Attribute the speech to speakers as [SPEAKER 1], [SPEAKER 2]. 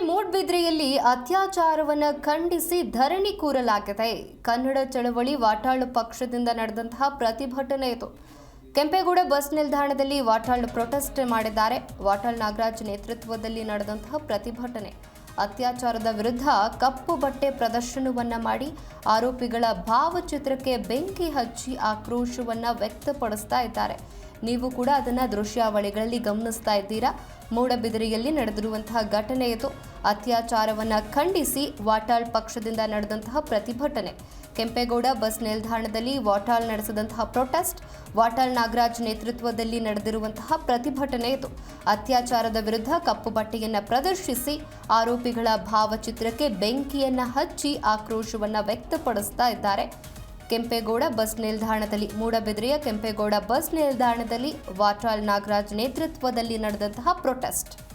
[SPEAKER 1] ಮೂಡ್ಬಿದ್ರೆಯಲ್ಲಿ ಅತ್ಯಾಚಾರವನ್ನು ಖಂಡಿಸಿ ಧರಣಿ ಕೂರಲಾಗಿದೆ. ಕನ್ನಡ ಚಳವಳಿ ವಾಟಾಳು ಪಕ್ಷದಿಂದ ನಡೆದಂತಹ ಪ್ರತಿಭಟನೆ ಇದು. ಕೆಂಪೇಗೌಡ ಬಸ್ ನಿಲ್ದಾಣದಲ್ಲಿ ವಾಟಾಳು ಪ್ರೊಟೆಸ್ಟ್ ಮಾಡಿದ್ದಾರೆ. ವಾಟಾಳ್ ನಾಗರಾಜ್ ನೇತೃತ್ವದಲ್ಲಿ ನಡೆದಂತಹ ಪ್ರತಿಭಟನೆ ಅತ್ಯಾಚಾರದ ವಿರುದ್ಧ ಕಪ್ಪು ಬಟ್ಟೆ ಪ್ರದರ್ಶನವನ್ನ ಮಾಡಿ ಆರೋಪಿಗಳ ಭಾವಚಿತ್ರಕ್ಕೆ ಬೆಂಕಿ ಹಚ್ಚಿ ಆಕ್ರೋಶವನ್ನ ವ್ಯಕ್ತಪಡಿಸ್ತಾ ಇದ್ದಾರೆ. ನೀವು ಕೂಡ ಅದನ್ನ ದೃಶ್ಯಾವಳಿಗಳಲ್ಲಿ ಗಮನಿಸ್ತಾ ಇದ್ದೀರಾ. ಮೂಡಬಿದಿರೆಯಲ್ಲಿ ನಡೆದಿರುವಂತಹ ಘಟನೆ ಇದು. ಅತ್ಯಾಚಾರವನ್ನ ಖಂಡಿಸಿ ವಾಟಾಳ್ ಪಕ್ಷದಿಂದ ನಡೆದಂತಹ ಪ್ರತಿಭಟನೆ. ಕೆಂಪೇಗೌಡ ಬಸ್ ನಿಲ್ದಾಣದಲ್ಲಿ ವಾಟಾಳ್ ನಡೆಸಿದಂತಹ ಪ್ರೊಟೆಸ್ಟ್, ವಾಟಾಳ್ ನಾಗರಾಜ್ ನೇತೃತ್ವದಲ್ಲಿ ನಡೆದಿರುವಂತಹ ಪ್ರತಿಭಟನೆ ಇದು. ಅತ್ಯಾಚಾರದ ವಿರುದ್ಧ ಕಪ್ಪು ಬಟ್ಟೆಯನ್ನ ಪ್ರದರ್ಶಿಸಿ ಆರೋಪಿಗಳ ಭಾವಚಿತ್ರಕ್ಕೆ ಬೆಂಕಿಯನ್ನ ಹಚ್ಚಿ ಆಕ್ರೋಶವನ್ನ ವ್ಯಕ್ತಪಡಿಸ್ತಾ ಇದ್ದಾರೆ. ಕೆಂಪೇಗೌಡ ಬಸ್ ನಿಲ್ದಾಣದಲ್ಲಿ, ಮೂಡಬಿದಿರೆಯ ಕೆಂಪೇಗೌಡ ಬಸ್ ನಿಲ್ದಾಣದಲ್ಲಿ ವಾಟಾಳ್ ನಾಗರಾಜ್ ನೇತೃತ್ವದಲ್ಲಿ ನಡೆದಂತಹ ಪ್ರೊಟೆಸ್ಟ್.